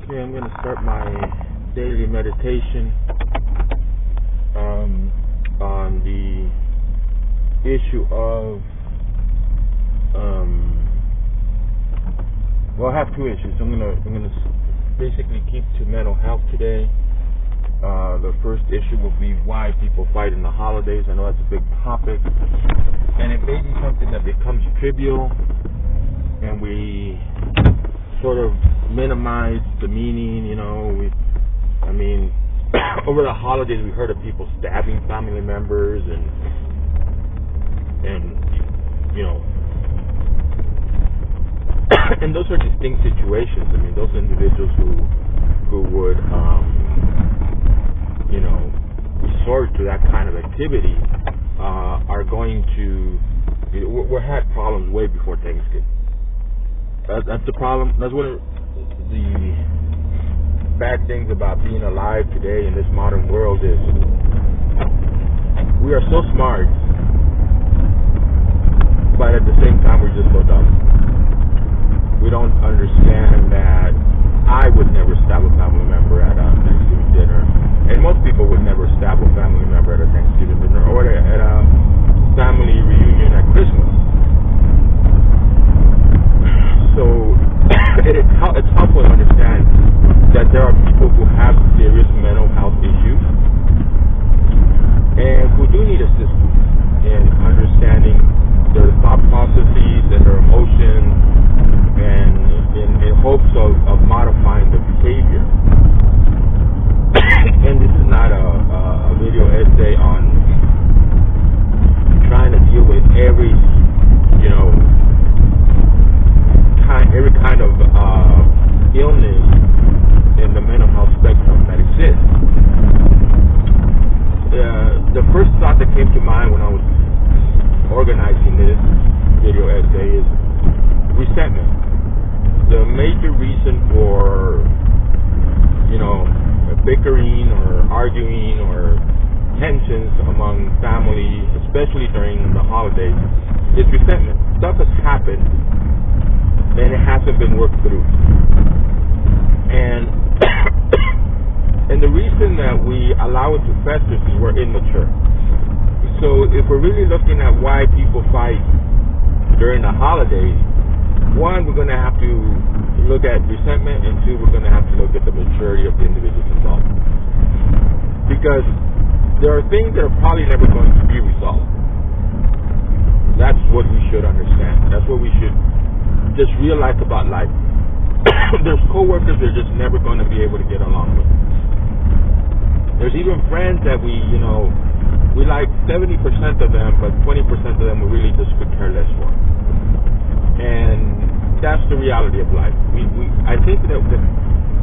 Okay, I'm going to start my daily meditation on the issue of, well, I have two issues. I'm gonna basically keep to mental health today. The first issue will be why people fight in the holidays. I know that's a big topic, and it may be something that becomes trivial, and we sort of minimize the meaning. Over the holidays we heard of people stabbing family members and and those are distinct situations. I mean, those individuals who would resort to that kind of activity are going to we had problems way before Thanksgiving. That's the problem. That's one of the bad things about being alive today in this modern world is we are so smart, but at the same time we're just so dumb. We don't understand that I would never stab a family member at a Thanksgiving dinner, and most people would never stab a family member at a Thanksgiving dinner or at a family reunion at Christmas. So it's helpful to understand that there are people who have serious mental health issues and who do need assistance in understanding their thought processes and their emotions, and in hopes of modifying their behavior. And this is not a video essay on trying to deal with every kind of illness in the mental health spectrum that exists. The first thought that came to mind when I was organizing this video essay is resentment. The major reason for bickering or arguing or tensions among family, especially during the holidays, is resentment. Stuff has happened and it hasn't been worked through. And and the reason that we allow it to fester is we're immature. So if we're really looking at why people fight during the holidays, one, we're going to have to look at resentment, and two, we're going to have to look at the maturity of the individuals involved. Because there are things that are probably never going to be resolved. That's what we should understand. That's what we should just realize about life. There's coworkers that are just never going to be able to get along with. There's even friends that we like 70% of them, but 20% of them we really just could care less for. And that's the reality of life. I think that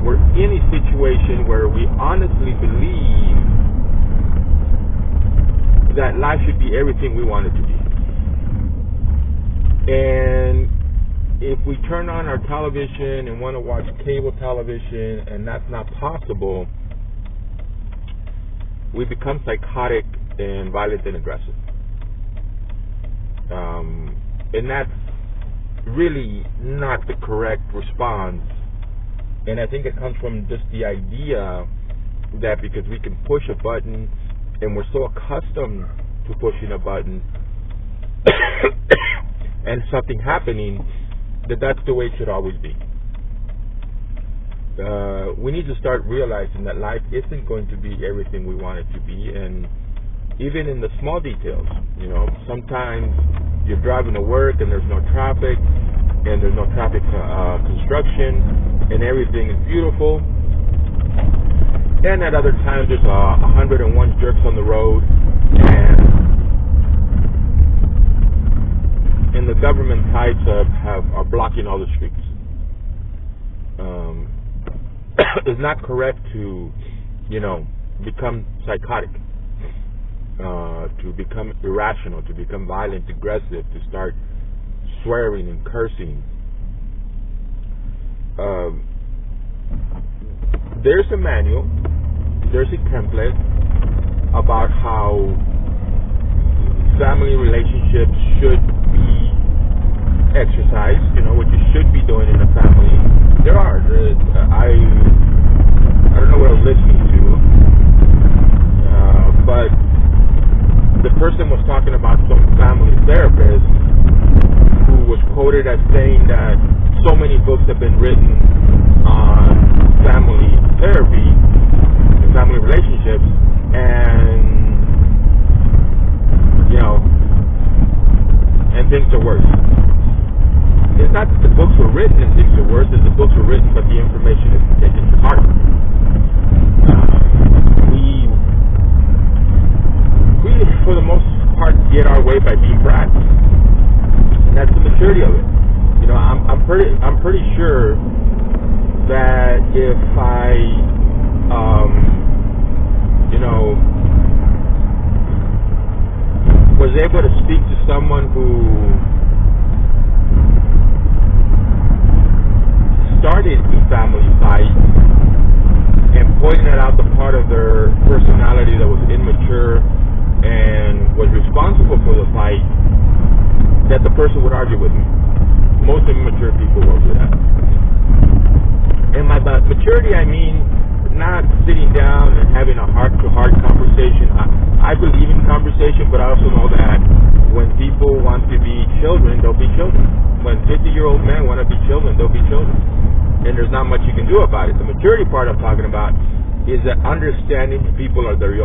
we're in a situation where we honestly believe that life should be everything we want it to be. And if we turn on our television and want to watch cable television and that's not possible, we become psychotic and violent and aggressive. And that's really not the correct response. And I think it comes from just the idea that because we can push a button and we're so accustomed to pushing a button and something happening, that's the way it should always be. We need to start realizing that life isn't going to be everything we want it to be, and even in the small details, sometimes you're driving to work and there's no traffic, and there's no traffic construction, and everything is beautiful, and at other times there's 101 jerks on the road, and the government types are blocking all the streets. It's not correct to, become psychotic, to become irrational, to become violent, aggressive, to start swearing and cursing. There's a manual, there's a template about how family relationships should be exercise, what you should be doing in a family. There are. I don't know what I was listening to, but the person was talking about some family therapist who was quoted as saying that so many books have been written on family therapy and family relationships, and and things are worse. It's not that the books were written and things are worse, it's the books were written, but the information is taken to heart. We, for the most part, get our way by being brats, and that's the maturity of it. I'm pretty sure that if I, was able to speak to someone who started the family fight and pointed out the part of their personality that was immature and was responsible for the fight, that the person would argue with me. Most immature people won't do that. And by maturity, I mean not sitting down and having a heart-to-heart conversation. I believe in conversation, but I also know that when people want to be children, they'll be children. When 50-year-old men want to be children, they'll be children. And there's not much you can do about it. The maturity part I'm talking about is that understanding people are their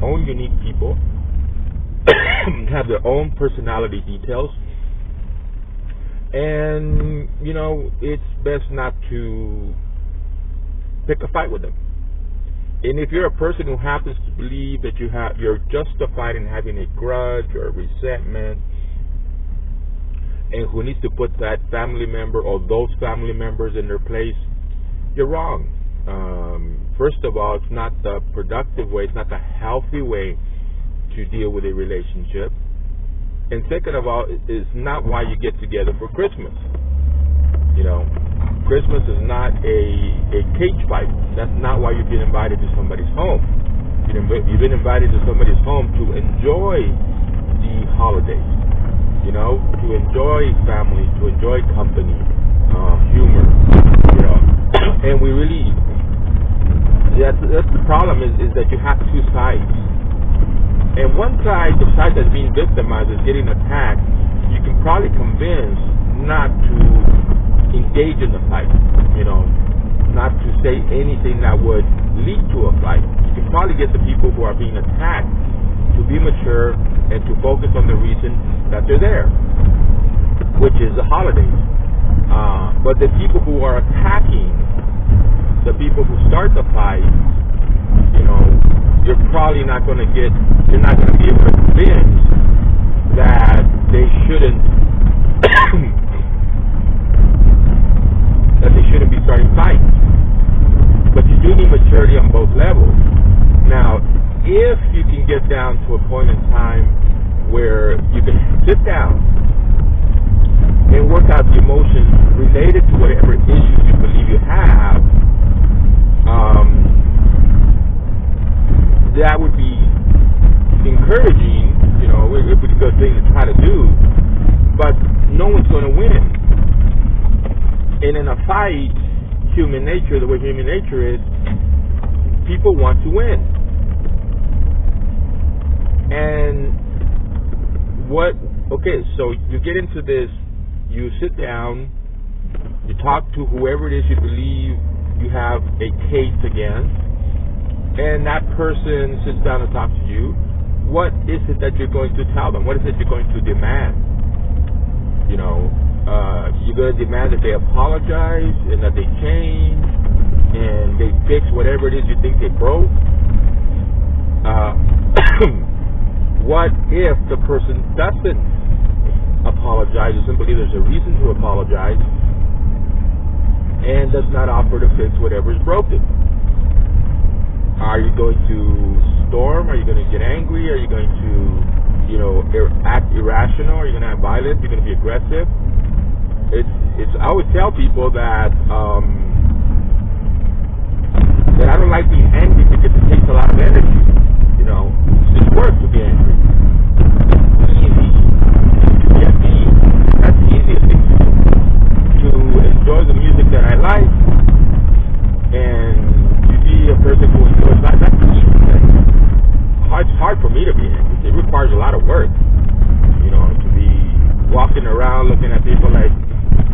own unique people, have their own personality details, and it's best not to pick a fight with them. And if you're a person who happens to believe that you're justified in having a grudge or a resentment, and who needs to put that family member or those family members in their place, you're wrong. First of all, it's not the productive way, it's not the healthy way to deal with a relationship. And second of all, it's not why you get together for Christmas. Christmas is not a cage fight. That's not why you've been invited to somebody's home. You've been invited to somebody's home to enjoy the holidays, to enjoy family, to enjoy company, humor, and we really, that's the problem is that you have two sides. And one side, the side that's being victimized, is getting attacked. You can probably convince not to engage in the fight, not to say anything that would lead to a fight. You can probably get the people who are being attacked to be mature and to focus on the reason that they're there, which is the holidays. But the people who are attacking, the people who start the fight, you're probably not going to be able to convince that they shouldn't be starting fights. But you do need maturity on both levels. Now, if you can get down to a point in time where you can sit down and work out the emotions related to whatever issues you believe you have, that would be encouraging, it would be a good thing to try to do, but no one's going to win. And in a fight, the way human nature is, people want to win. And so you get into this, you sit down, you talk to whoever it is you believe you have a case against, and that person sits down and talks to you. What is it that you're going to tell them? What is it you're going to demand? You're going to demand that they apologize and that they change and they fix whatever it is you think they broke. What if the person doesn't apologize, or simply there's a reason to apologize, and does not offer to fix whatever is broken? Are you going to storm? Are you going to get angry? Are you going to, act irrational? Are you going to have violence? Are you going to be aggressive? I always tell people that I don't like being angry because it takes a lot of energy. It's just work to be angry. It's easy to get me. That's the easiest walking around looking at people like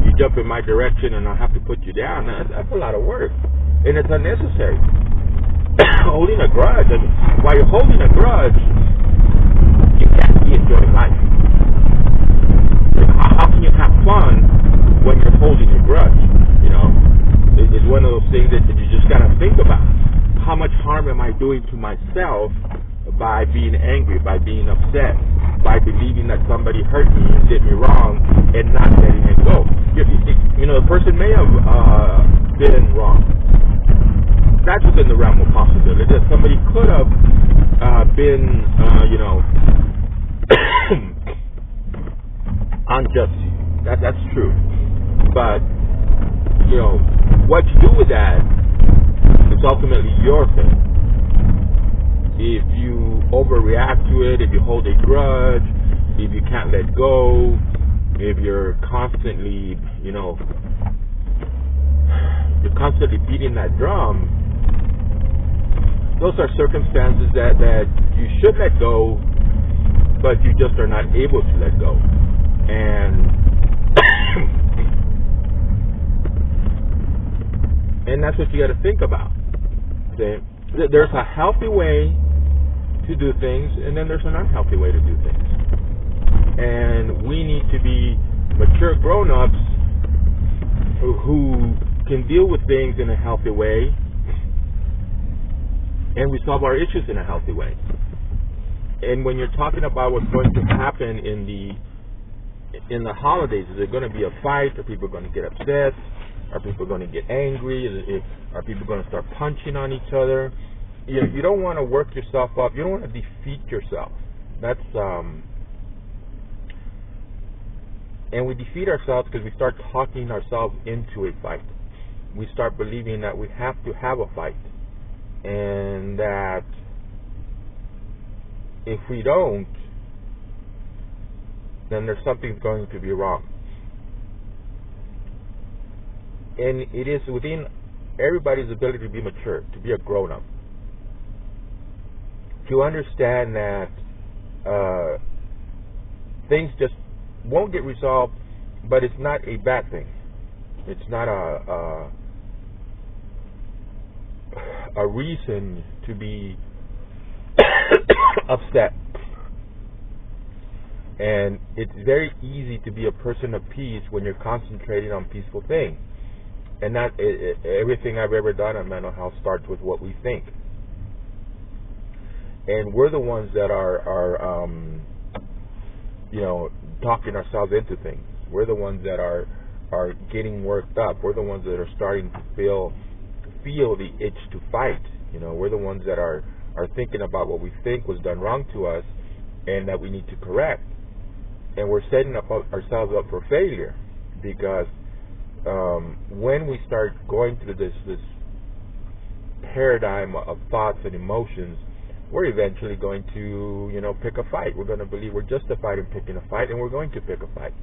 you jump in my direction and I'll have to put you down. That's a lot of work, and it's unnecessary. Holding a grudge, and while you're holding a grudge, you can't be enjoying life. How can you have fun when you're holding a grudge? You know, it's one of those things that you just gotta think about. How much harm am I doing to myself by being angry, by being upset, by believing that somebody hurt me and did me wrong and not letting it go? You know, the person may have been wrong. That's within the realm of possibility. That somebody could have been, you know, unjust. That's true. But, you know, what you do with that is ultimately your thing. If you overreact to it, if you hold a grudge, if you can't let go, if you're constantly, you know, you're constantly beating that drum, those are circumstances that you should let go, but you just are not able to let go. And that's what you got to think about. Okay? There's a healthy way to do things, and then there's an unhealthy way to do things. And we need to be mature grown-ups who can deal with things in a healthy way and resolve our issues in a healthy way. And when you're talking about what's going to happen in the holidays, is there going to be a fight? Are people going to get upset? Are people going to get angry? Are people going to start punching on each other? You don't want to work yourself up. You don't want to defeat yourself. That's and we defeat ourselves because we start talking ourselves into a fight. We start believing that we have to have a fight, and that if we don't, then there's something going to be wrong. And it is within everybody's ability to be mature, to be a grown-up, to understand that things just won't get resolved, but it's not a bad thing. It's not a reason to be upset. And it's very easy to be a person of peace when you're concentrating on peaceful things. And not everything I've ever done on mental health starts with what we think. And we're the ones that are you know, talking ourselves into things. We're the ones that are getting worked up. We're the ones that are starting to feel the itch to fight. You know, we're the ones that are thinking about what we think was done wrong to us and that we need to correct. And we're setting ourselves up for failure, because when we start going through this paradigm of thoughts and emotions, we're eventually going to, you know, pick a fight. We're going to believe we're justified in picking a fight, and we're going to pick a fight.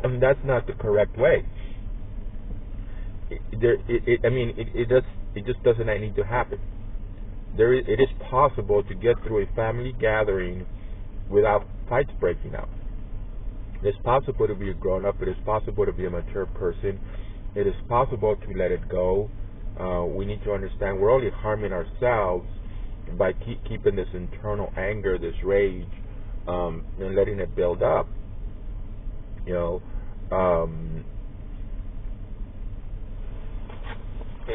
And that's not the correct way. It just doesn't need to happen. It is possible to get through a family gathering without fights breaking out. It's possible to be a grown-up. It is possible to be a mature person. It is possible to let it go. We need to understand we're only harming ourselves by keeping this internal anger, this rage, and letting it build up. You know,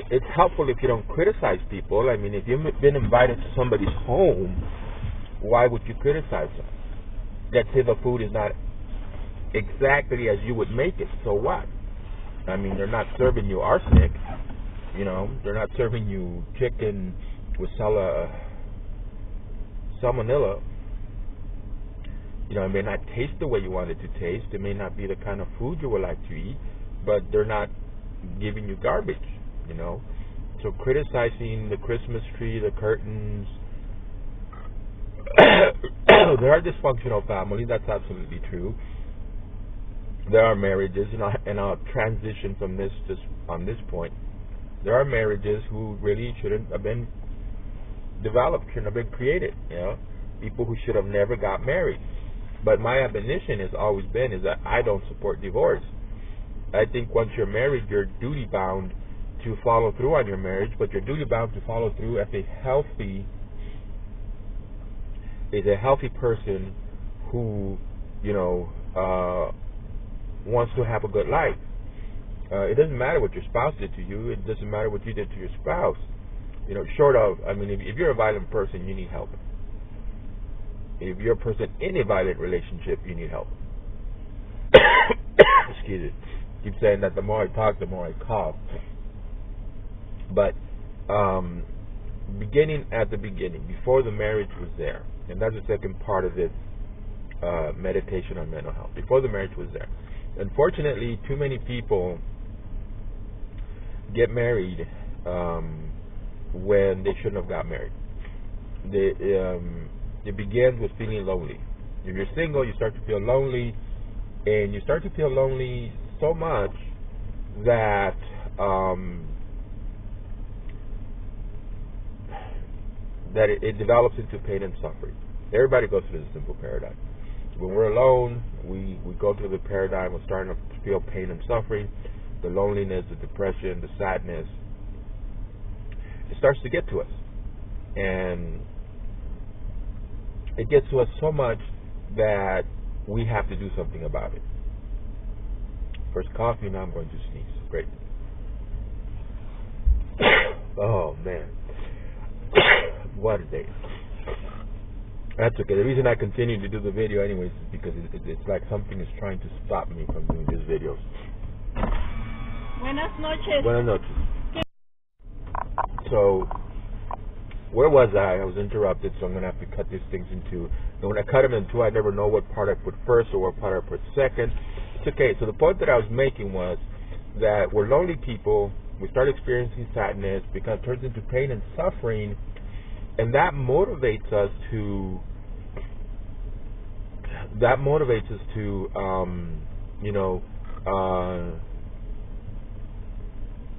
it's helpful if you don't criticize people. I mean, if you've been invited to somebody's home, why would you criticize them? Let's say the food is not exactly as you would make it, so what? I mean, they're not serving you arsenic. You know, they're not serving you chicken with salmonella. You know, it may not taste the way you want it to taste. It may not be the kind of food you would like to eat, but they're not giving you garbage, you know. So criticizing the Christmas tree, the curtains, there are dysfunctional families, that's absolutely true. There are marriages, you know, and I'll transition from this just on this point. There are marriages who really shouldn't have been developed, shouldn't have been created, you know. People who should have never got married. But my admonition has always been is that I don't support divorce. I think once you're married, you're duty bound to follow through on your marriage, but you're duty bound to follow through as a healthy person who, wants to have a good life. It doesn't matter what your spouse did to you. It doesn't matter what you did to your spouse. Short of, if you're a violent person, you need help. If you're a person in a violent relationship, you need help. Excuse me. I keep saying that the more I talk, the more I cough. But beginning at the beginning, before the marriage was there, and that's the second part of this meditation on mental health. Before the marriage was there. Unfortunately, too many people get married when they shouldn't have got married. It begins with feeling lonely. If you're single, you start to feel lonely, and you start to feel lonely so much that it develops into pain and suffering. Everybody goes through the simple paradigm. When we're alone, we go through the paradigm of starting to feel pain and suffering, the loneliness, the depression, the sadness. It starts to get to us. And it gets to us so much that we have to do something about it. First coffee, now I'm going to sneeze. Great. Oh, man. What a day. That's okay. The reason I continue to do the video anyways is because it's like something is trying to stop me from doing these videos. Buenas noches. Buenas noches. So, where was I? I was interrupted, so I'm going to have to cut these things in two. And when I cut them in two, I never know what part I put first or what part I put second. It's okay. So the point that I was making was that we're lonely people. We start experiencing sadness because it turns into pain and suffering. And that motivates us to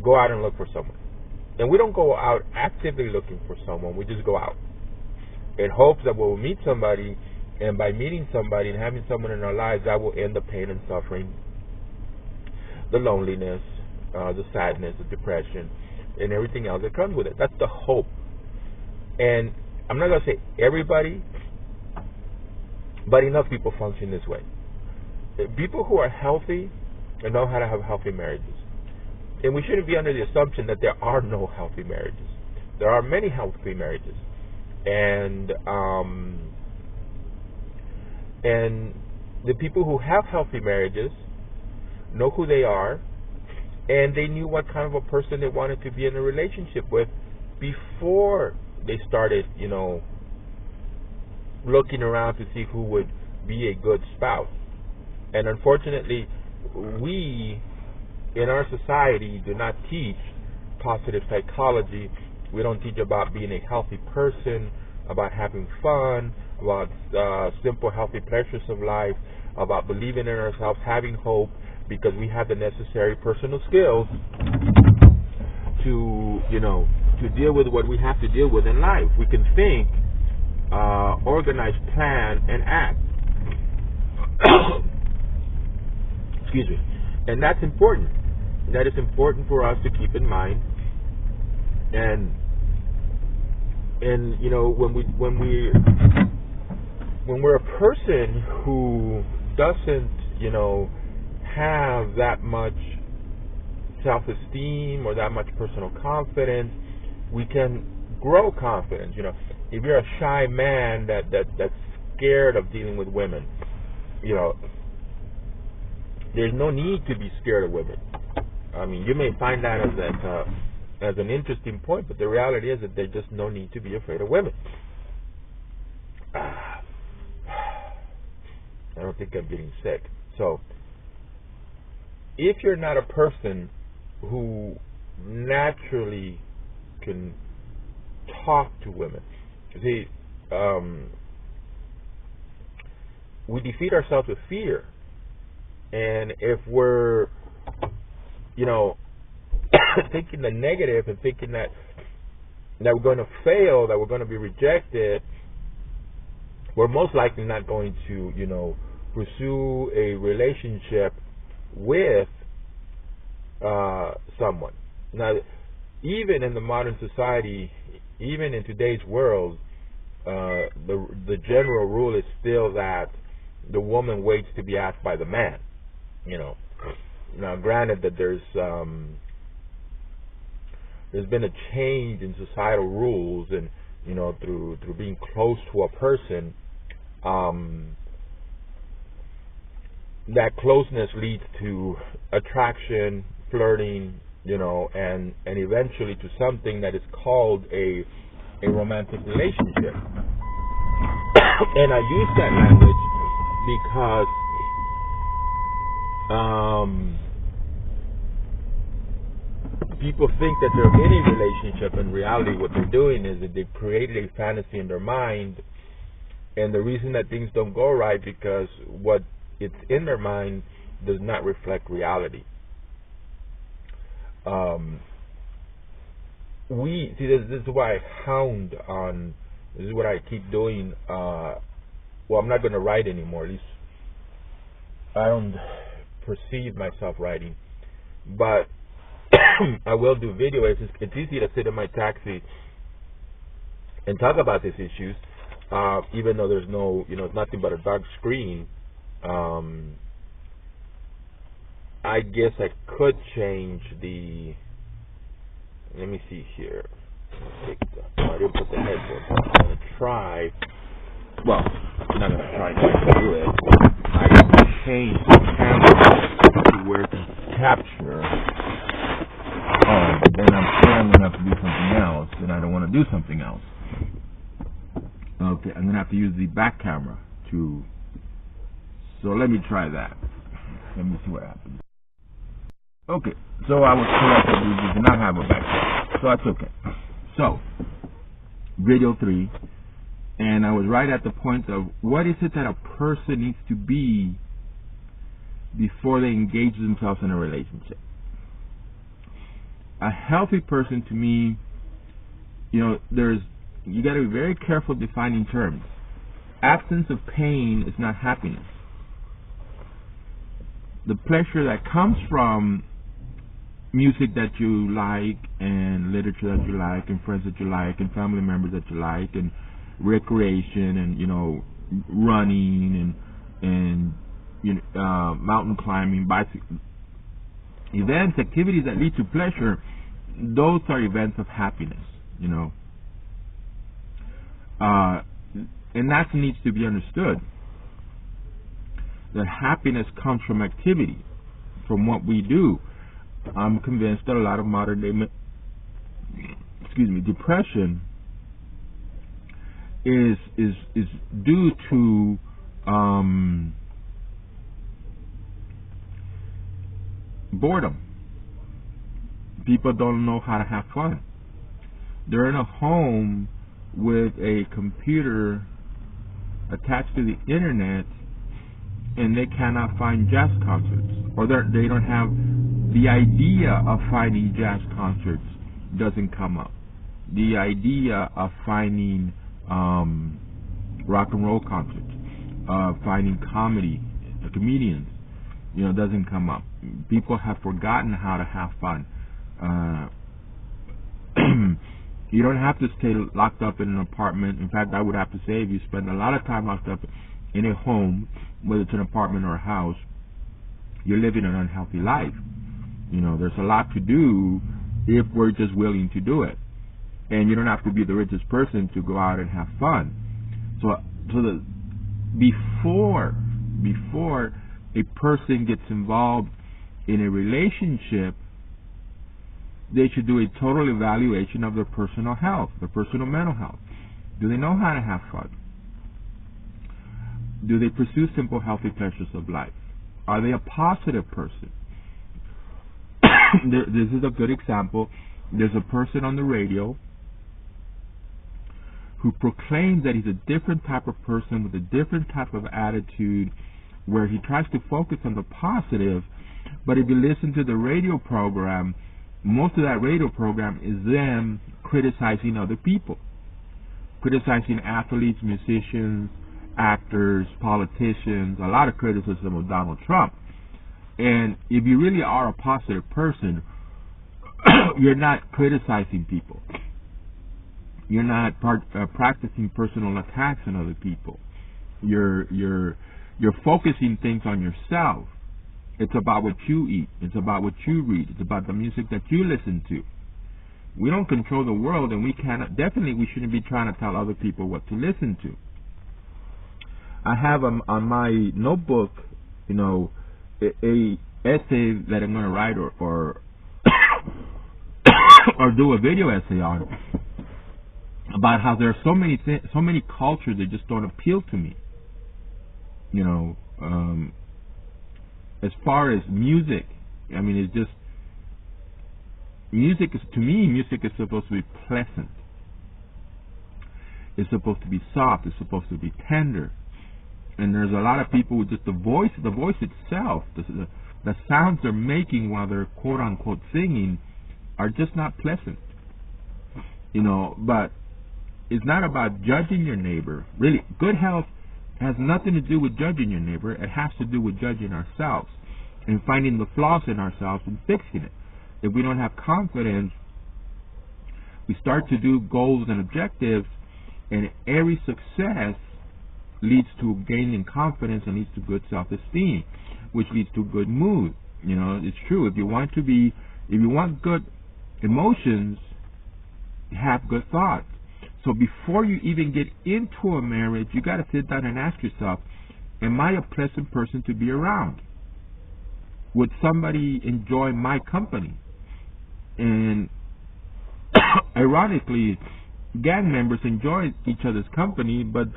go out and look for someone. And we don't go out actively looking for someone. We just go out in hopes that we'll meet somebody, and by meeting somebody and having someone in our lives, that will end the pain and suffering, the loneliness, the sadness, the depression, and everything else that comes with it. That's the hope. And I'm not going to say everybody, but enough people function this way. People who are healthy and know how to have healthy marriages. And we shouldn't be under the assumption that there are no healthy marriages. There are many healthy marriages. And the people who have healthy marriages know who they are, and they knew what kind of a person they wanted to be in a relationship with before they started, looking around to see who would be a good spouse. And unfortunately, we in our society do not teach positive psychology. We don't teach about being a healthy person, about having fun, about simple, healthy pleasures of life, about believing in ourselves, having hope, because we have the necessary personal skills to deal with what we have to deal with in life. We can think, organize, plan, and act. Excuse me. And that's important. That is important for us to keep in mind. And when we're a person who doesn't have that much self-esteem or that much personal confidence, we can grow confidence. If you're a shy man that's scared of dealing with women, there's no need to be scared of women. You may find that as an interesting point, but the reality is that there's just no need to be afraid of women. I don't think I'm getting sick. So, if you're not a person who naturally can talk to women, see, we defeat ourselves with fear. And if we're, thinking the negative and thinking that we're going to fail, that we're going to be rejected, we're most likely not going to, pursue a relationship with someone. Now, even in the modern society, even in today's world, the general rule is still that the woman waits to be asked by the man. Now, granted that there's been a change in societal rules, and through being close to a person, that closeness leads to attraction, flirting, and eventually to something that is called a romantic relationship. And I use that language because people think that they're in a relationship. In reality, what they're doing is that they've created a fantasy in their mind, and the reason that things don't go right because what it's in their mind does not reflect reality. This is why I hound on. This is what I keep doing. Well, I'm not going to write anymore. At least I don't perceive myself writing, but I will do video. It's easy to sit in my taxi and talk about these issues, even though there's no, it's nothing but a dark screen. I guess I could change the. Let me see here. I didn't put the headphones on. I'm gonna try. Well, I'm not gonna try to do it. I can change the camera to where it can capture. And I'm sure I'm gonna have to do something else, and I don't want to do something else. Okay, I'm gonna have to use the back camera to. So let me try that. Let me see what happens. Okay, so I was correct that we do not have a back camera, so that's okay. So, video 3, and I was right at the point of what is it that a person needs to be before they engage themselves in a relationship. A healthy person, to me, you got to be very careful defining terms. Absence of pain is not happiness. The pleasure that comes from music that you like, and literature that you like, and friends that you like, and family members that you like, and recreation, and running, and mountain climbing, bicycle events, activities that lead to pleasure. Those are events of happiness, and that needs to be understood. That happiness comes from activity, from what we do. I'm convinced that a lot of modern day, depression is due to boredom. People don't know how to have fun. They're in a home with a computer attached to the internet, and they cannot find jazz concerts, or they don't have the idea of finding jazz concerts doesn't come up. The idea of finding rock and roll concerts, finding comedians, doesn't come up. People have forgotten how to have fun. You don't have to stay locked up in an apartment. In fact, I would have to say, if you spend a lot of time locked up in a home, whether it's an apartment or a house, you're living an unhealthy life. There's a lot to do if we're just willing to do it. And you don't have to be the richest person to go out and have fun. So before a person gets involved in a relationship, they should do a total evaluation of their personal health, their personal mental health. Do they know how to have fun? Do they pursue simple, healthy pleasures of life? Are they a positive person? This is a good example. There's a person on the radio who proclaims that he's a different type of person with a different type of attitude, where he tries to focus on the positive. But if you listen to the radio program, most of that radio program is them criticizing other people, criticizing athletes, musicians, actors, politicians, a lot of criticism of Donald Trump. And if you really are a positive person, you're not criticizing people. You're not practicing personal attacks on other people. You're focusing things on yourself. It's about what you eat. It's about what you read. It's about the music that you listen to. We don't control the world, and we shouldn't be trying to tell other people what to listen to. I have on my notebook, a essay that I'm going to write or or do a video essay on about how there are so many cultures that just don't appeal to me. As far as music, I mean, it's just music is supposed to be pleasant. It's supposed to be soft. It's supposed to be tender. And there's a lot of people with just the voice itself, the sounds they're making while they're quote unquote singing are just not pleasant. But it's not about judging your neighbor. Really, good health has nothing to do with judging your neighbor. It has to do with judging ourselves and finding the flaws in ourselves and fixing it. If we don't have confidence, we start to do goals and objectives, and every success leads to gaining confidence and leads to good self-esteem, which leads to good mood. It's true. If you want good emotions, have good thoughts. So before you even get into a marriage, you got to sit down and ask yourself, am I a pleasant person to be around? Would somebody enjoy my company? And ironically, gang members enjoy each other's company, but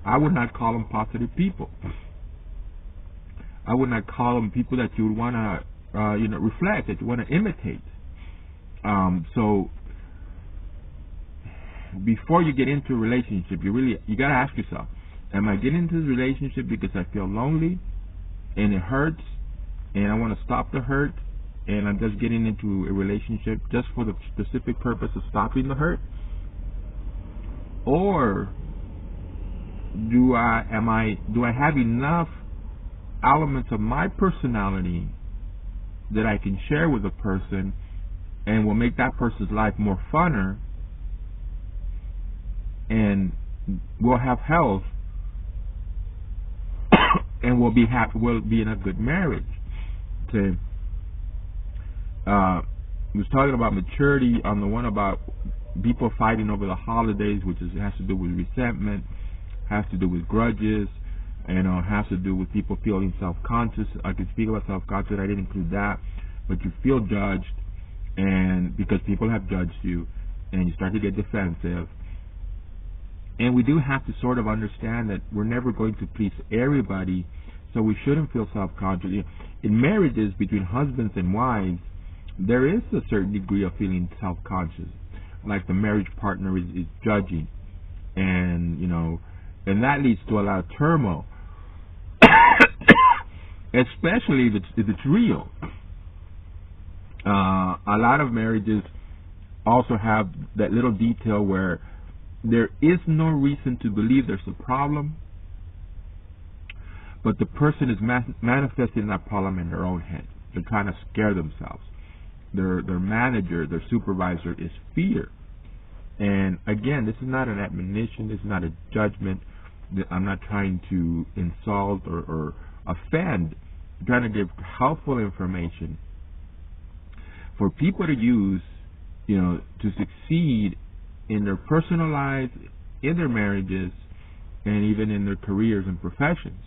I would not call them positive people. I would not call them people that you would want to reflect, that you want to imitate. So before you get into a relationship, you got to ask yourself, am I getting into this relationship because I feel lonely and it hurts and I want to stop the hurt, and I'm just getting into a relationship just for the specific purpose of stopping the hurt? Or do I have enough elements of my personality that I can share with a person and will make that person's life more funner, and we'll have health and we'll be happy, we'll be in a good marriage? We was talking about maturity on the one about people fighting over the holidays, which has to do with resentment, has to do with grudges, has to do with people feeling self-conscious. I could speak about self-conscious, I didn't include that, but you feel judged, and because people have judged you, and you start to get defensive. And we do have to sort of understand that we're never going to please everybody, so we shouldn't feel self-conscious. In marriages between husbands and wives, there is a certain degree of feeling self-conscious, like the marriage partner is judging, and and that leads to a lot of turmoil, especially if it's real. A lot of marriages also have that little detail where there is no reason to believe there's a problem, but the person is manifesting that problem in their own head. They're trying to scare themselves. Their manager, their supervisor is fear. And again, this is not an admonition, this is not a judgment. I'm not trying to insult or offend. I'm trying to give helpful information for people to use, to succeed in their personal lives, in their marriages, and even in their careers and professions.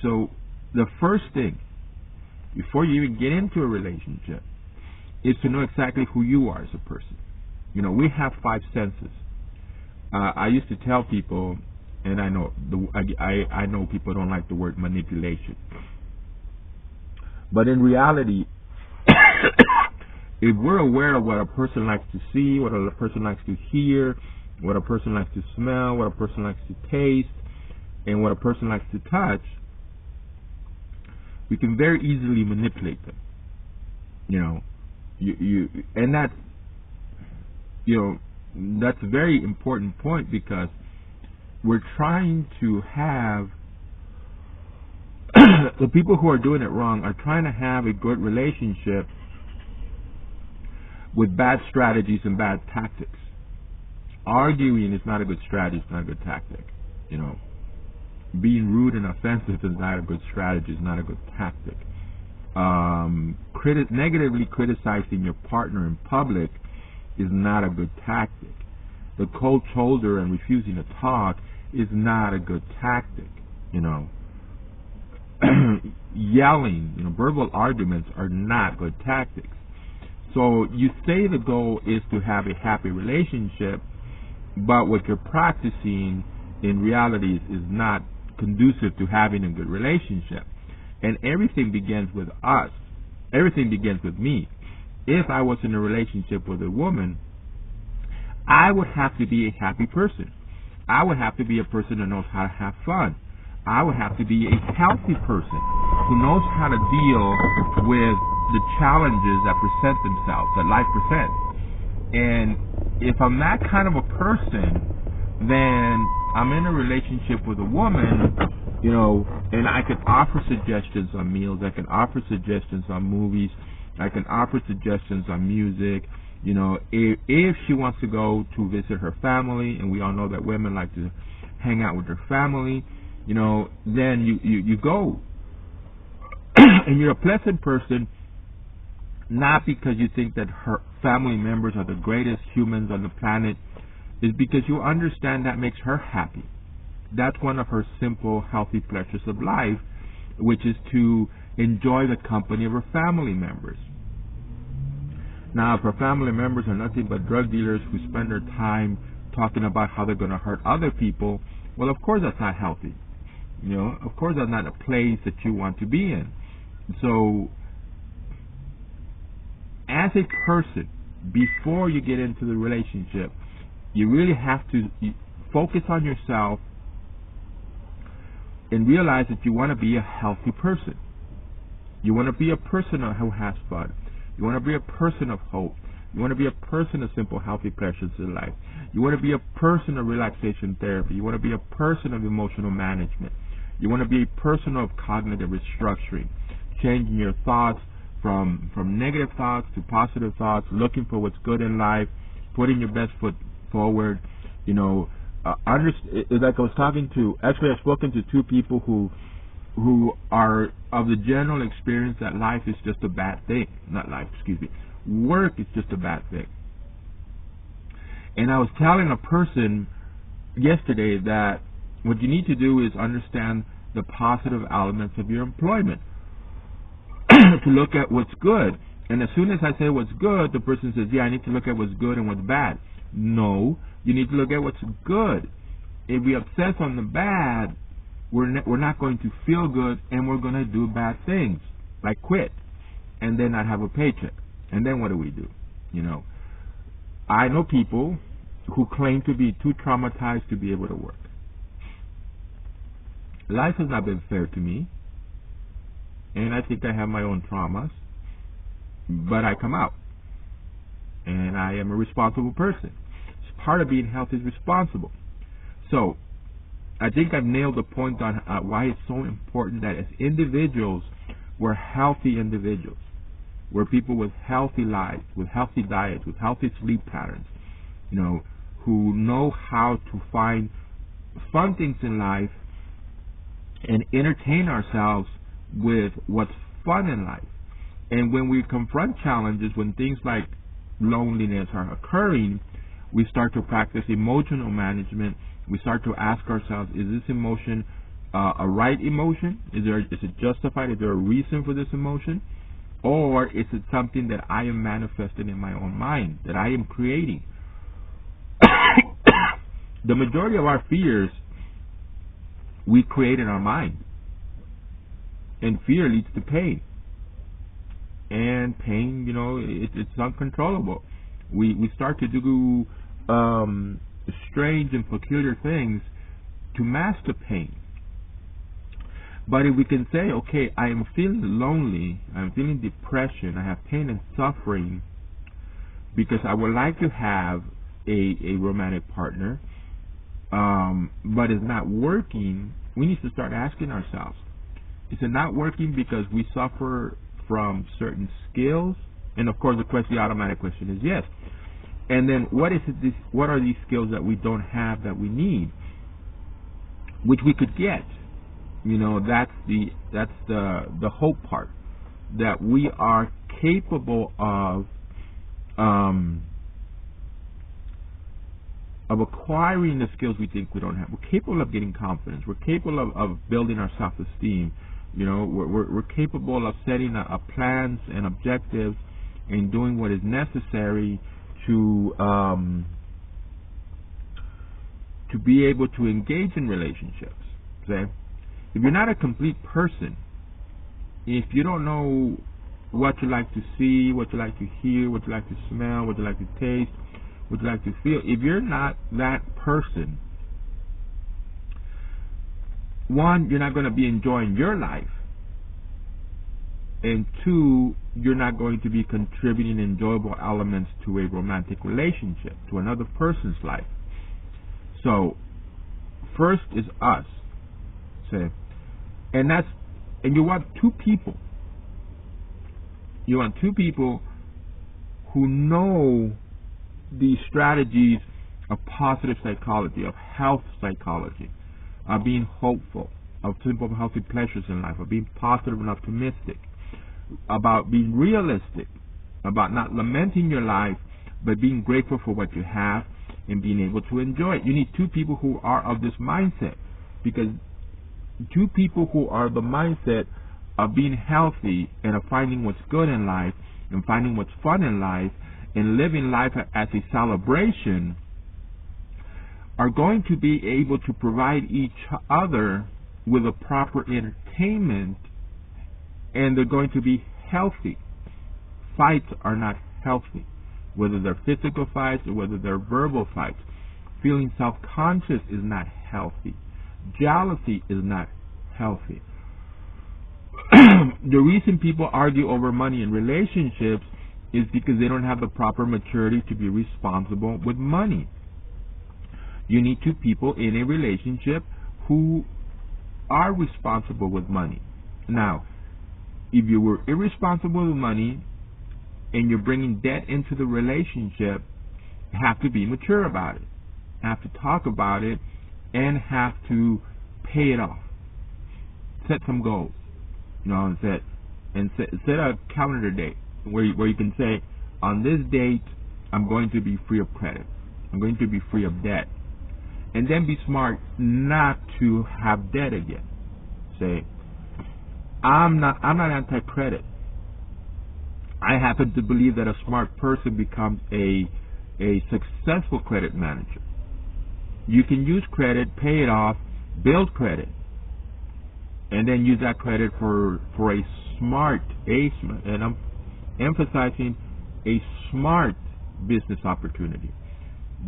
So the first thing, before you even get into a relationship, is to know exactly who you are as a person. We have 5 senses. I used to tell people, and I know I know people don't like the word manipulation, but in reality, if we're aware of what a person likes to see, what a person likes to hear, what a person likes to smell, what a person likes to taste, and what a person likes to touch, we can very easily manipulate them. And that's that's a very important point, because we're trying to have the people who are doing it wrong are trying to have a good relationship with bad strategies and bad tactics. Arguing is not a good strategy, it's not a good tactic. You know, being rude and offensive is not a good strategy, it's not a good tactic. Negatively criticizing your partner in public is not a good tactic. The cold shoulder and refusing to talk is not a good tactic. You know, yelling, verbal arguments are not good tactics. So you say the goal is to have a happy relationship, but what you're practicing in reality is not conducive to having a good relationship. And everything begins with us. Everything begins with me. If I was in a relationship with a woman, I would have to be a happy person. I would have to be a person who knows how to have fun. I would have to be a healthy person who knows how to deal with the challenges that present themselves, that life presents. And if I'm that kind of a person, then I'm in a relationship with a woman, and I can offer suggestions on meals, I can offer suggestions on movies, I can offer suggestions on music. If she wants to go to visit her family, and we all know that women like to hang out with their family, then you go. And you're a pleasant person, not because you think that her family members are the greatest humans on the planet, is because you understand that makes her happy. That's one of her simple, healthy pleasures of life, which is to enjoy the company of her family members. Now, if her family members are nothing but drug dealers who spend their time talking about how they're going to hurt other people, well, of course that's not healthy. Of course that's not a place that you want to be in. So, as a person, before you get into the relationship, you really have to focus on yourself and realize that you want to be a healthy person. You want to be a person who has fun. You want to be a person of hope. You want to be a person of simple, healthy pleasures in life. You want to be a person of relaxation therapy. You want to be a person of emotional management. You want to be a person of cognitive restructuring, changing your thoughts from negative thoughts to positive thoughts, looking for what's good in life, putting your best foot forward. Like I was talking to, actually I've spoken to two people who are of the general experience that life is just a bad thing. Work is just a bad thing. And I was telling a person yesterday that what you need to do is understand the positive elements of your employment. To look at what's good. And as soon as I say what's good, the person says, yeah, I need to look at what's good and what's bad. No, you need to look at what's good. If we obsess on the bad, we're not going to feel good, and we're going to do bad things, like quit, and then not have a paycheck. And then what do we do? I know people who claim to be too traumatized to be able to work. Life has not been fair to me, and I think I have my own traumas, but I come out, and I am a responsible person. Part of being healthy is responsible. So, I think I've nailed the point on why it's so important that as individuals, we're healthy individuals. We're people with healthy lives, with healthy diets, with healthy sleep patterns, who know how to find fun things in life and entertain ourselves with what's fun in life. And when we confront challenges, when things like loneliness are occurring, we start to practice emotional management. We start to ask ourselves, is this emotion a right emotion? Is it justified? Is there a reason for this emotion? Or is it something that I am manifesting in my own mind, that I am creating? The majority of our fears, we create in our mind. And fear leads to pain. And pain, it's uncontrollable. We start to do strange and peculiar things to mask the pain. But if we can say, okay, I am feeling lonely, I'm feeling depression, I have pain and suffering because I would like to have a romantic partner, but is not working, we need to start asking ourselves, is it not working because we suffer from certain skills? And of course, the automatic question is yes. And then what are these skills that we don't have that we need, which we could get? That's the hope part, that we are capable of acquiring the skills we think we don't have. We're capable of getting confidence. We're capable of building our self-esteem. We're capable of setting plans and objectives and doing what is necessary to be able to engage in relationships. Okay? If you're not a complete person, if you don't know what you like to see, what you like to hear, what you like to smell, what you like to taste, what you like to feel, if you're not that person, one, you're not going to be enjoying your life, and two, you're not going to be contributing enjoyable elements to a romantic relationship, to another person's life. So, first is us. Say, and you want two people. You want two people who know the strategies of positive psychology, of health psychology, of being hopeful, of simple healthy pleasures in life, of being positive and optimistic, about being realistic, about not lamenting your life, but being grateful for what you have and being able to enjoy it. You need two people who are of this mindset, because two people who are the mindset of being healthy and of finding what's good in life and finding what's fun in life and living life as a celebration are going to be able to provide each other with a proper entertainment, and they're going to be healthy. Fights are not healthy, whether they're physical fights or whether they're verbal fights. Feeling self-conscious is not healthy. Jealousy is not healthy. The reason people argue over money in relationships is because they don't have the proper maturity to be responsible with money. You need two people in a relationship who are responsible with money. Now, if you were irresponsible with money and you're bringing debt into the relationship, you have to be mature about it. You have to talk about it and have to pay it off. Set some goals, and set a calendar date where you can say, on this date, I'm going to be free of credit. I'm going to be free of debt. And then be smart not to have debt again. Say, I'm not anti-credit. I happen to believe that a smart person becomes a successful credit manager. You can use credit, pay it off, build credit, and then use that credit for a smart, and I'm emphasizing a smart business opportunity.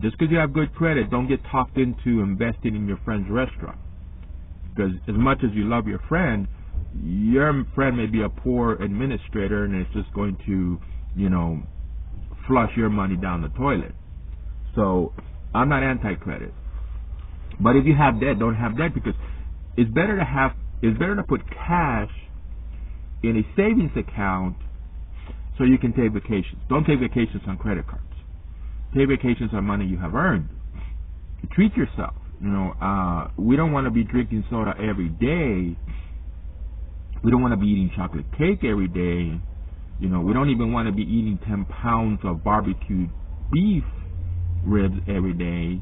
Just because you have good credit, don't get talked into investing in your friend's restaurant. Because as much as you love your friend may be a poor administrator, and it's just going to, flush your money down the toilet. So I'm not anti-credit. But if you have debt, don't have debt, because it's better to put cash in a savings account so you can take vacations. Don't take vacations on credit cards. Take vacations on money you have earned. Treat yourself. We don't want to be drinking soda every day. We don't want to be eating chocolate cake every day. We don't even want to be eating 10 pounds of barbecued beef ribs every day.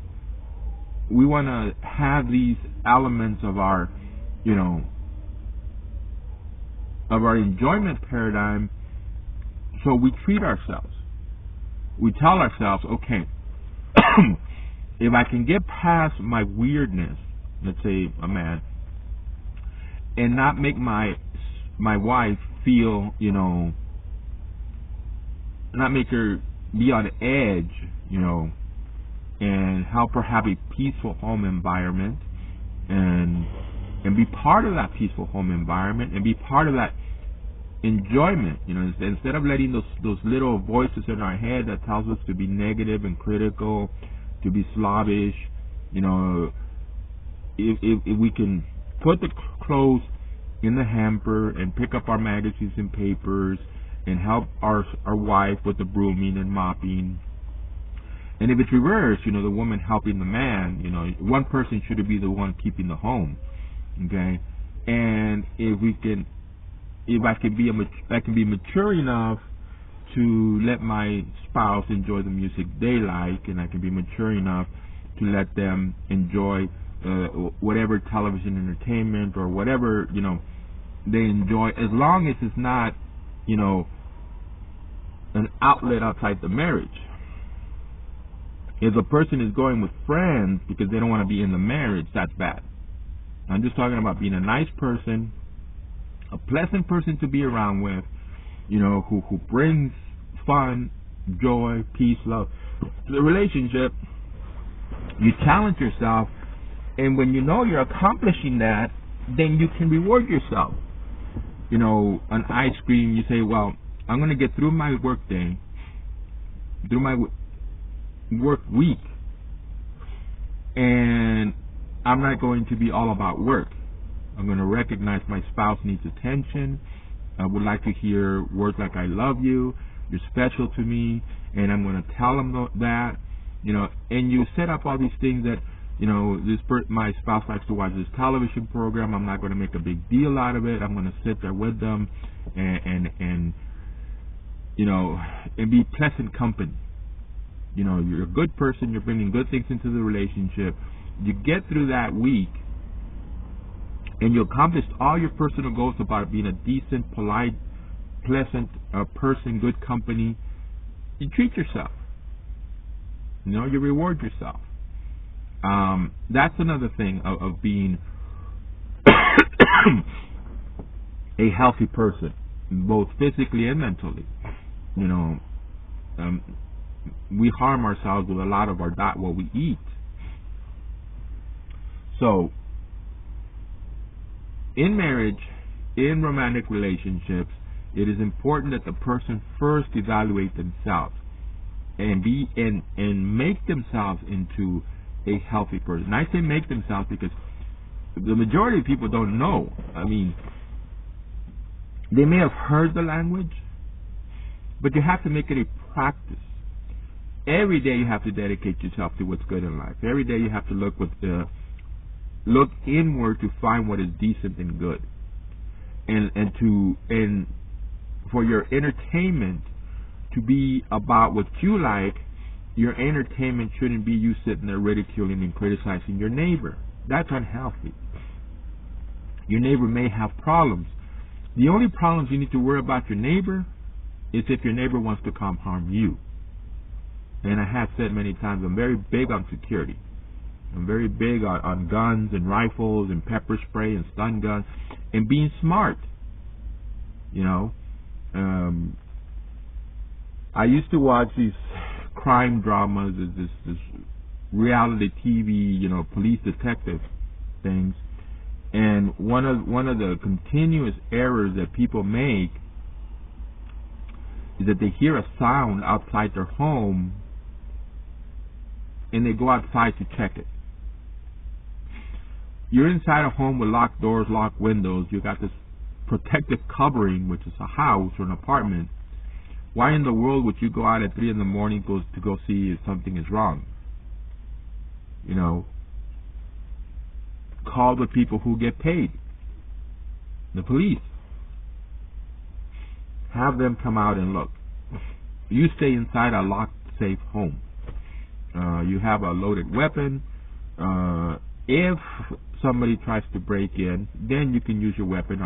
We want to have these elements of our, of our enjoyment paradigm, so we treat ourselves. We tell ourselves, okay, if I can get past my weirdness, let's say a man, and not make my wife feel, not make her be on edge, and help her have a peaceful home environment, and be part of that peaceful home environment, and be part of that enjoyment. Instead of letting those little voices in our head that tells us to be negative and critical, to be slobbish, You know, if we can put the clothes in the hamper and pick up our magazines and papers and help our wife with the brooming and mopping. And if it's reversed, you know, the woman helping the man, you know, one person should be the one keeping the home. Okay? And if I can be mature enough to let my spouse enjoy the music they like, and I can be mature enough to let them enjoy whatever television entertainment or whatever, you know, they enjoy, as long as it's not, you know, an outlet outside the marriage. If a person is going with friends because they don't want to be in the marriage, that's bad. I'm just talking about being a nice person, a pleasant person to be around with, you know, who brings fun, joy, peace, love to the relationship. You challenge yourself, and when you know you're accomplishing that, then you can reward yourself. You know, on ice cream, you say, well, I'm going to get through my work day, through my work week, and I'm not going to be all about work. I'm going to recognize my spouse needs attention. I would like to hear words like I love you, you're special to me, and I'm going to tell them that, you know, and you set up all these things that, you know, my spouse likes to watch this television program. I'm not going to make a big deal out of it. I'm going to sit there with them and you know, and be pleasant company. You know, you're a good person. You're bringing good things into the relationship. You get through that week, and you accomplished all your personal goals about being a decent, polite, pleasant person, good company. You treat yourself. You know, you reward yourself. That's another thing of being a healthy person, both physically and mentally. You know, we harm ourselves with a lot of our diet, what we eat. So, in marriage, in romantic relationships, it is important that the person first evaluate themselves and make themselves into a healthy person. And I say make themselves because the majority of people don't know. I mean, they may have heard the language, but you have to make it a practice. Every day you have to dedicate yourself to what's good in life. Every day you have to look inward to find what is decent and good, and for your entertainment to be about what you like. Your entertainment shouldn't be you sitting there ridiculing and criticizing your neighbor. That's unhealthy. Your neighbor may have problems. The only problems you need to worry about your neighbor is if your neighbor wants to come harm you. And I have said many times, I'm very big on security. I'm very big on guns and rifles and pepper spray and stun guns and being smart. You know, I used to watch these crime dramas, this reality TV, you know, police detective things, and one of the continuous errors that people make is that they hear a sound outside their home and they go outside to check it. You're inside a home with locked doors, locked windows. You got this protective covering, which is a house or an apartment. Why in the world would you go out at 3 in the morning to go see if something is wrong? You know, call the people who get paid, the police. Have them come out and look. You stay inside a locked, safe home. You have a loaded weapon. If somebody tries to break in, then you can use your weapon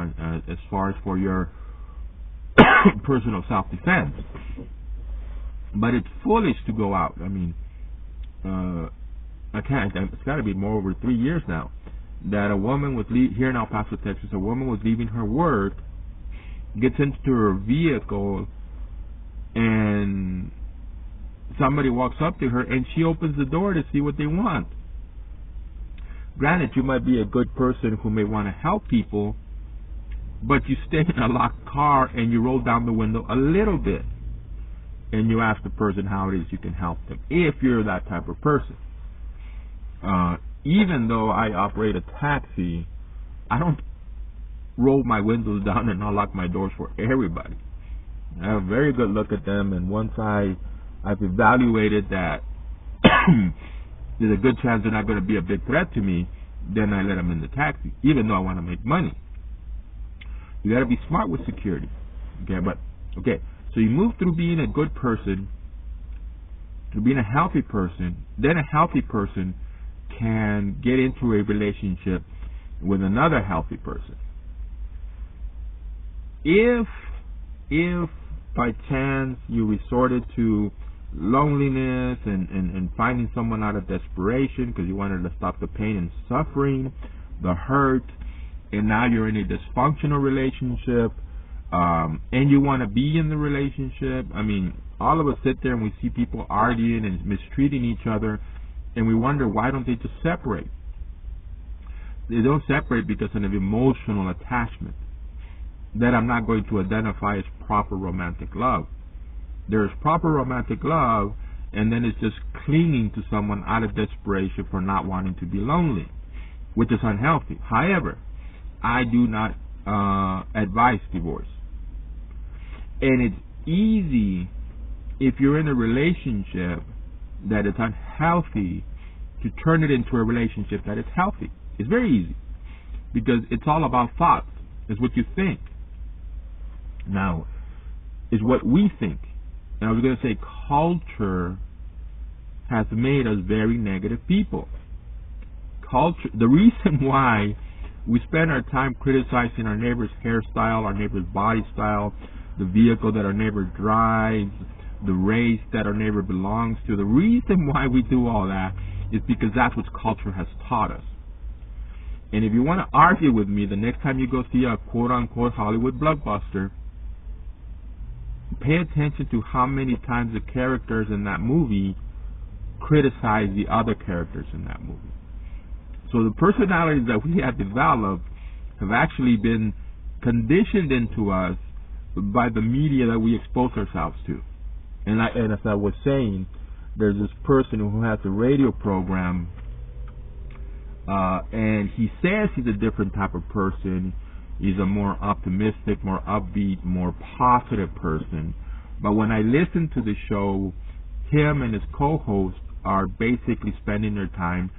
as far as for your personal self-defense. But it's foolish to go out. I mean, it's got to be more over 3 years now that a woman was here in El Paso, Texas. A woman was leaving her work, gets into her vehicle, and somebody walks up to her, and she opens the door to see what they want. Granted, you might be a good person who may want to help people, but you stay in a locked car and you roll down the window a little bit and you ask the person how it is you can help them, if you're that type of person. Even though I operate a taxi, I don't roll my windows down and unlock my doors for everybody. I have a very good look at them, and once I've evaluated that there's a good chance they're not going to be a big threat to me, then I let them in the taxi, even though I want to make money. You got to be smart with security. So you move through being a good person to being a healthy person. Then a healthy person can get into a relationship with another healthy person. If by chance you resorted to loneliness and finding someone out of desperation because you wanted to stop the pain and suffering, the hurt, and now you're in a dysfunctional relationship, and you want to be in the relationship. I mean, all of us sit there and we see people arguing and mistreating each other, and we wonder, why don't they just separate? They don't separate because of an emotional attachment that I'm not going to identify as proper romantic love. There's proper romantic love, and then it's just clinging to someone out of desperation for not wanting to be lonely, which is unhealthy. However, I do not advise divorce. And it's easy, if you're in a relationship that is unhealthy, to turn it into a relationship that is healthy. It's very easy, because it's all about thoughts. It's what you think. Now, it's what we think. And I was going to say, culture has made us very negative people. Culture, the reason why we spend our time criticizing our neighbor's hairstyle, our neighbor's body style, the vehicle that our neighbor drives, the race that our neighbor belongs to, the reason why we do all that is because that's what culture has taught us. And if you want to argue with me, the next time you go see a quote-unquote Hollywood blockbuster, pay attention to how many times the characters in that movie criticize the other characters in that movie. So the personalities that we have developed have actually been conditioned into us by the media that we expose ourselves to. And as I was saying, there's this person who has a radio program, and he says he's a different type of person. He's a more optimistic, more upbeat, more positive person. But when I listen to the show, him and his co-host are basically spending their time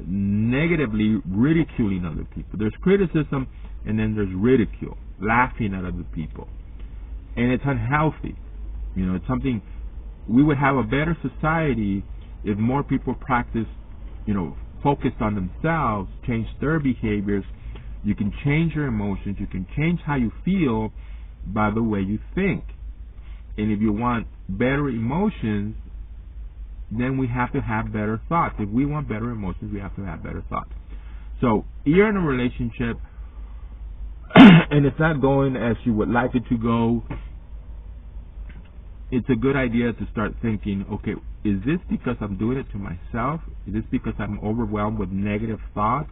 negatively ridiculing other people. There's criticism, and then there's ridicule, laughing at other people. And it's unhealthy. You know, it's something, we would have a better society if more people practiced, focused on themselves, changed their behaviors. You can change your emotions. You can change how you feel by the way you think. And if you want better emotions, then we have to have better thoughts. If we want better emotions, we have to have better thoughts. So you're in a relationship and it's not going as you would like it to go. It's a good idea to start thinking, okay, is this because I'm doing it to myself? Is this because I'm overwhelmed with negative thoughts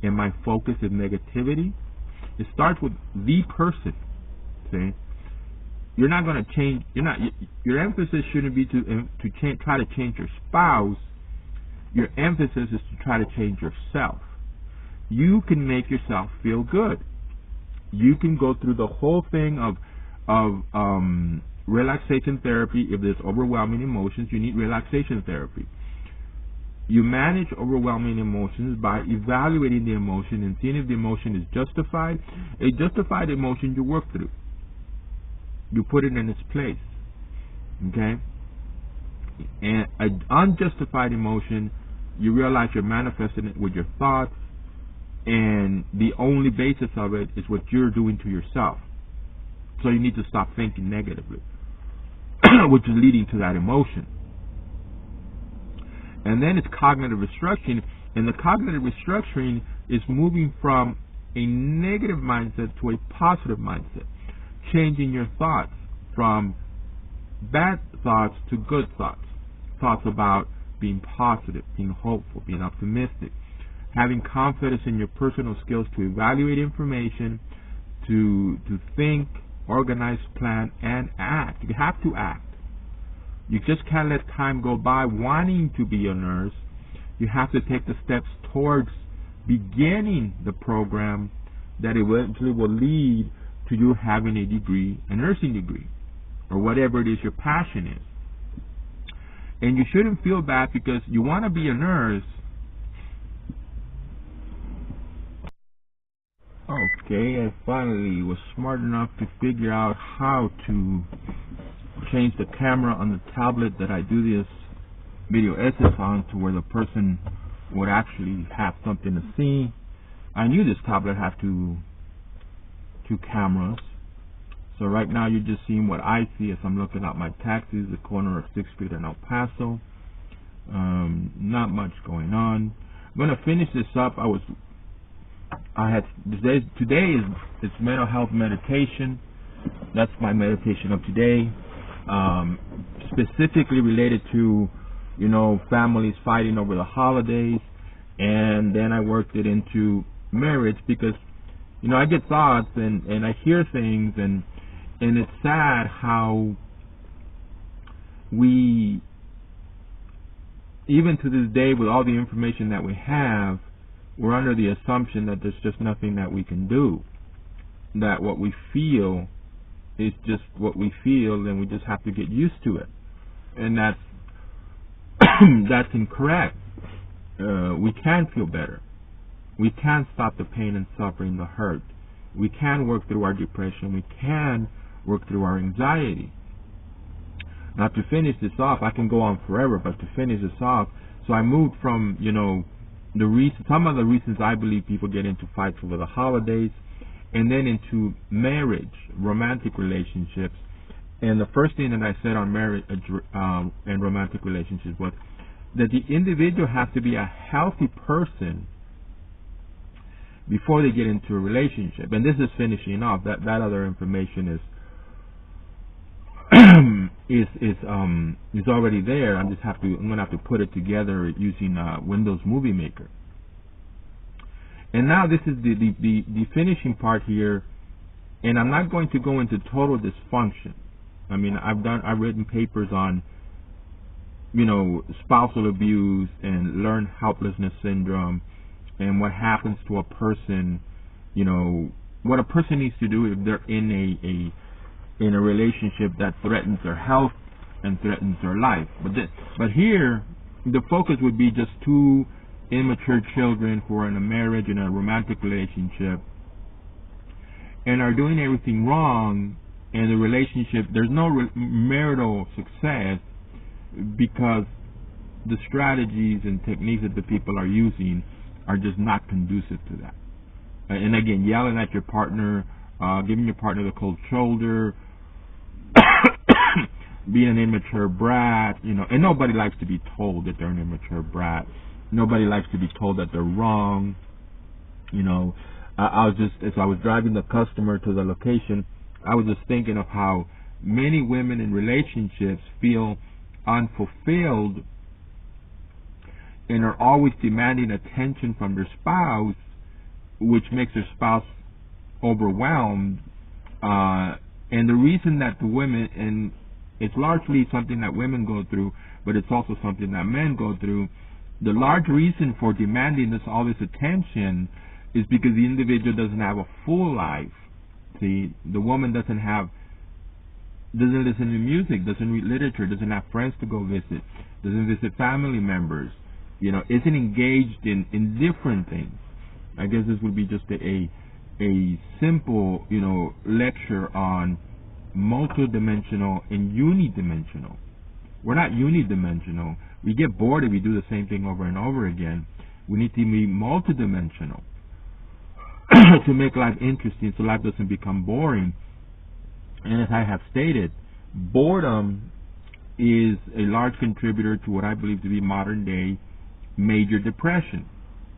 and my focus is negativity? It starts with the person. See? You're not going to change. Your emphasis shouldn't be to try to change your spouse. Your emphasis is to try to change yourself. You can make yourself feel good. You can go through the whole thing of relaxation therapy. If there's overwhelming emotions, you need relaxation therapy. You manage overwhelming emotions by evaluating the emotion and seeing if the emotion is justified. A justified emotion you work through. You put it in its place. Okay? And an unjustified emotion, you realize you're manifesting it with your thoughts, and the only basis of it is what you're doing to yourself. So you need to stop thinking negatively, which is leading to that emotion. And then it's cognitive restructuring, and the cognitive restructuring is moving from a negative mindset to a positive mindset, changing your thoughts from bad thoughts to good thoughts, thoughts about being positive, being hopeful, being optimistic, having confidence in your personal skills to evaluate information, to think, organize, plan, and act. You have to act. You just can't let time go by wanting to be a nurse you have to take the steps towards beginning the program that eventually will lead to you having a degree, a nursing degree, or whatever it is your passion is. And you shouldn't feel bad because you want to be a nurse. Okay, I finally was smart enough to figure out how to change the camera on the tablet that I do this video essay on to where the person would actually have something to see. I knew this tablet had two cameras. So right now you're just seeing what I see as I'm looking at my taxis, the corner of 6th Street and El Paso. Not much going on. I'm going to finish this up. Today is mental health meditation. That's my meditation of today. Specifically related to, families fighting over the holidays. And then I worked it into marriage because, I get thoughts and I hear things and it's sad how we, even to this day, with all the information that we have, we're under the assumption that there's just nothing that we can do. That what we feel is just what we feel, and we just have to get used to it. And that's that's incorrect. We can feel better. We can stop the pain and suffering, the hurt. We can work through our depression. We can work through our anxiety. Now, to finish this off, I can go on forever, but to finish this off, so I moved from, some of the reasons I believe people get into fights over the holidays, and then into marriage, romantic relationships. And the first thing that I said on marriage and romantic relationships was that the individual has to be a healthy person before they get into a relationship. And this is finishing off. That other information is already there. I'm gonna have to put it together using Windows Movie Maker. And now this is the finishing part here, and I'm not going to go into total dysfunction. I mean, I've written papers on spousal abuse and learned helplessness syndrome and what happens to a person, what a person needs to do if they're in a relationship that threatens their health and threatens their life. But here, the focus would be just two immature children who are in a marriage, in a romantic relationship, and are doing everything wrong, and the relationship, there's no marital success because the strategies and techniques that the people are using are just not conducive to that. And again, yelling at your partner, giving your partner the cold shoulder, being an immature brat, and nobody likes to be told that they're an immature brat. Nobody likes to be told that they're wrong. As I was driving the customer to the location, I was just thinking of how many women in relationships feel unfulfilled and are always demanding attention from their spouse, which makes their spouse overwhelmed. And the reason that the women, and it's largely something that women go through, but it's also something that men go through, the large reason for demanding all this attention is because the individual doesn't have a full life. See, the woman doesn't listen to music, doesn't read literature, doesn't have friends to go visit, doesn't visit family members, isn't engaged in different things. I guess this would be just a simple, lecture on multidimensional and unidimensional. We're not unidimensional. We get bored if we do the same thing over and over again. We need to be multidimensional to make life interesting so life doesn't become boring. And as I have stated, boredom is a large contributor to what I believe to be modern day major depression.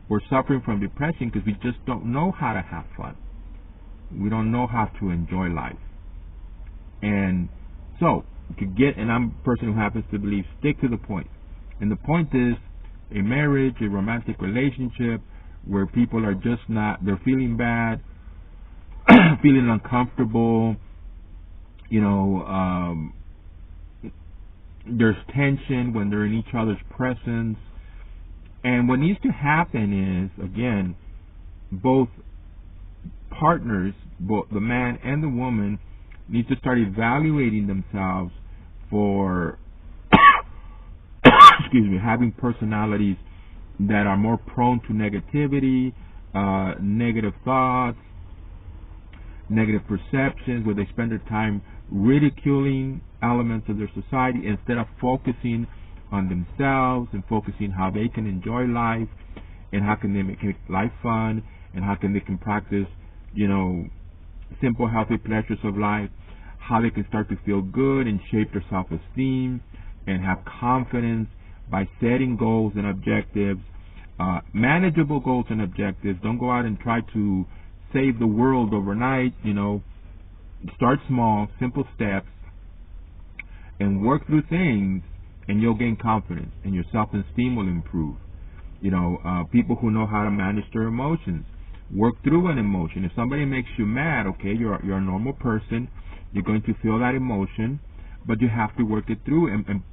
We're suffering from depression because we just don't know how to have fun. We don't know how to enjoy life. And so, and I'm a person who happens to believe, stick to the point. And the point is, a marriage, a romantic relationship, where people are just not, they're feeling bad, feeling uncomfortable, there's tension when they're in each other's presence, And what needs to happen is, again, both partners, both the man and the woman, need to start evaluating themselves for excuse me, having personalities that are more prone to negativity, negative thoughts, negative perceptions, where they spend their time ridiculing elements of their society instead of focusing on themselves and focusing how they can enjoy life and how can they make life fun and how can they can practice, simple, healthy pleasures of life, how they can start to feel good and shape their self-esteem and have confidence by setting goals and objectives, manageable goals and objectives. Don't go out and try to save the world overnight. Start small, simple steps, and work through things, and you'll gain confidence, and your self-esteem will improve. People who know how to manage their emotions, work through an emotion. If somebody makes you mad, okay, you're a normal person. You're going to feel that emotion, but you have to work it through and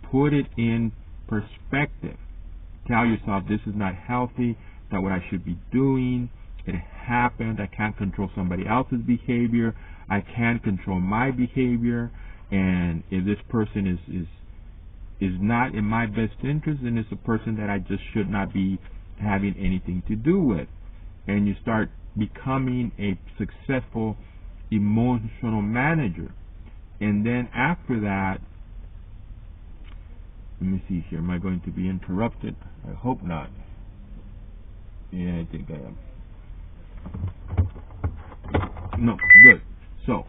put it in perspective. Tell yourself, this is not healthy, not what I should be doing. It happened. I can't control somebody else's behavior. I can control my behavior. And if this person is not in my best interest, then it's a person that I just should not be having anything to do with. And you start becoming a successful emotional manager. And then after that, let me see here. Am I going to be interrupted? I hope not. Yeah, I think I am. No, good. So,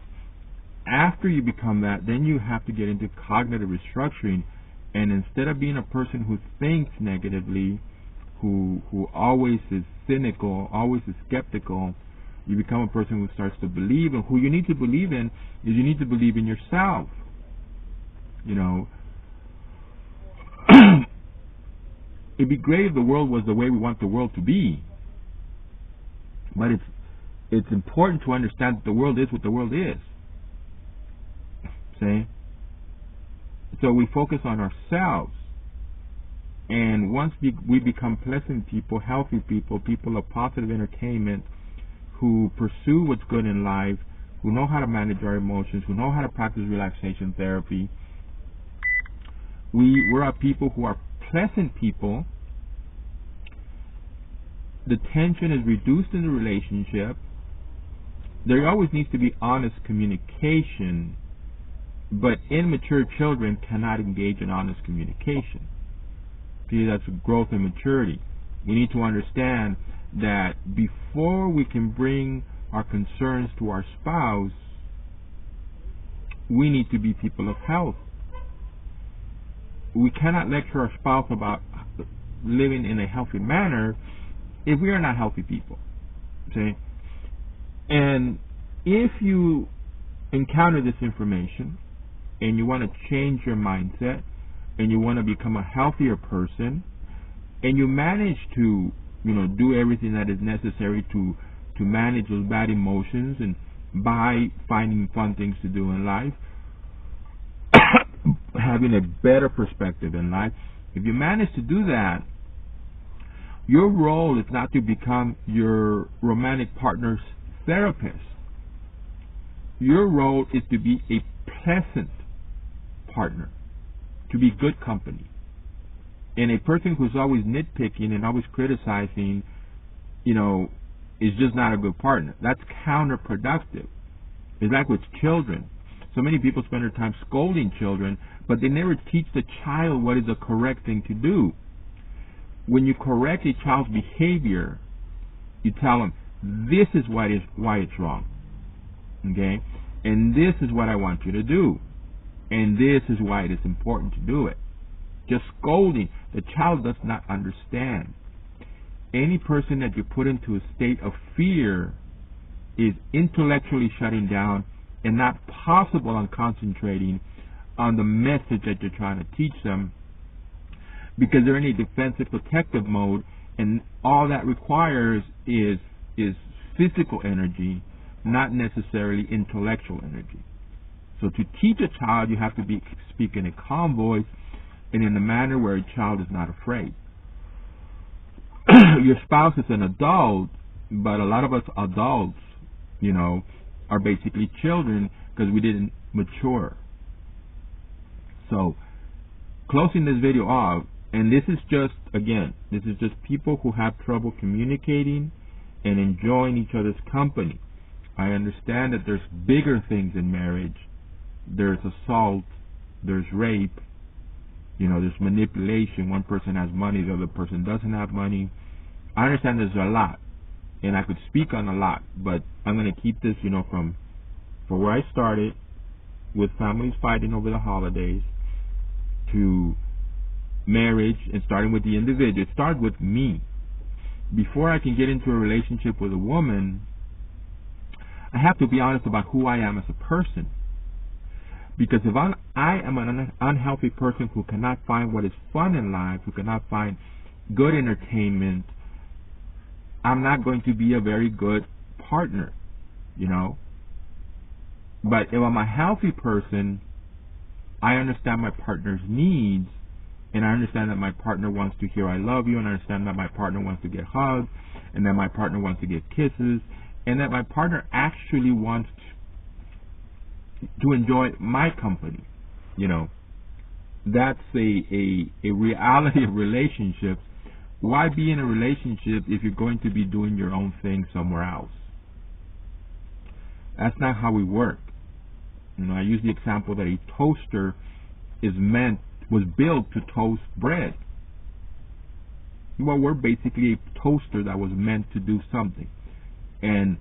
after you become that, then you have to get into cognitive restructuring. And instead of being a person who thinks negatively, who always is cynical, always is skeptical, you become a person who starts to believe. And who you need to believe in is you need to believe in yourself. It'd be great if the world was the way we want the world to be. But it's important to understand that the world is what the world is. See? So we focus on ourselves. And once we become pleasant people, healthy people, people of positive entertainment, who pursue what's good in life, who know how to manage our emotions, who know how to practice relaxation therapy, we're a people who are pleasant people. The tension is reduced in the relationship. There always needs to be honest communication, but immature children cannot engage in honest communication. See, that's growth and maturity. We need to understand that before we can bring our concerns to our spouse, we need to be people of health. We cannot lecture our spouse about living in a healthy manner if we are not healthy people. Okay? And if you encounter this information and you want to change your mindset and you want to become a healthier person and you manage to do everything that is necessary to manage those bad emotions and by finding fun things to do in life, having a better perspective in life, if you manage to do that, your role is not to become your romantic partner's therapist. Your role is to be a pleasant partner, to be good company. And a person who's always nitpicking and always criticizing, is just not a good partner. That's counterproductive. It's like with children. So many people spend their time scolding children, but they never teach the child what is the correct thing to do. When you correct a child's behavior, you tell them, this is why it's wrong. Okay? And this is what I want you to do. And this is why it is important to do it. Just scolding, the child does not understand. Any person that you put into a state of fear is intellectually shutting down and not possible on concentrating on the message that you're trying to teach them, because they're in a defensive protective mode, and all that requires is physical energy, not necessarily intellectual energy. So to teach a child, you have to speak in a calm voice and in a manner where a child is not afraid. your spouse is an adult, but a lot of us adults, are basically children because we didn't mature. So, closing this video off, and this is just people who have trouble communicating and enjoying each other's company. I understand that there's bigger things in marriage. There's assault, there's rape, there's manipulation. One person has money, the other person doesn't have money. I understand there's a lot, and I could speak on a lot, but I'm going to keep this, from where I started, with families fighting over the holidays, to marriage, and starting with the individual. It started with me. Before I can get into a relationship with a woman, I have to be honest about who I am as a person. Because if I am an unhealthy person who cannot find what is fun in life, who cannot find good entertainment, I'm not going to be a very good partner, But if I'm a healthy person, I understand my partner's needs, and I understand that my partner wants to hear I love you, and I understand that my partner wants to get hugged, and that my partner wants to get kisses, and that my partner actually wants to enjoy my company. That's a reality of relationships. Why be in a relationship if you're going to be doing your own thing somewhere else? That's not how we work. I use the example that a toaster was built to toast bread. Well, we're basically a toaster that was meant to do something. And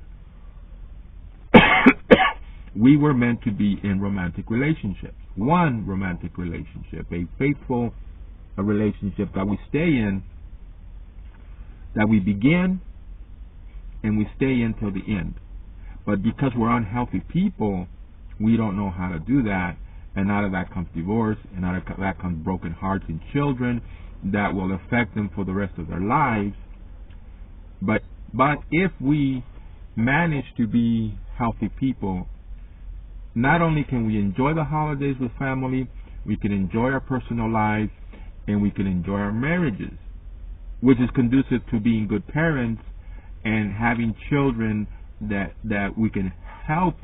we were meant to be in romantic relationships. One romantic relationship, a faithful relationship that we stay in, that we begin and we stay in till the end. But because we're unhealthy people, we don't know how to do that, and out of that comes divorce, and out of that comes broken hearts in children that will affect them for the rest of their lives. But if we manage to be healthy people, not only can we enjoy the holidays with family, we can enjoy our personal lives, and we can enjoy our marriages, which is conducive to being good parents and having children that we can help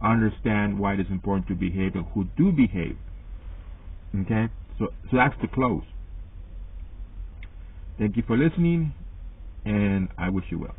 understand why it is important to behave and who do behave. Okay? So that's the close. Thank you for listening, and I wish you well.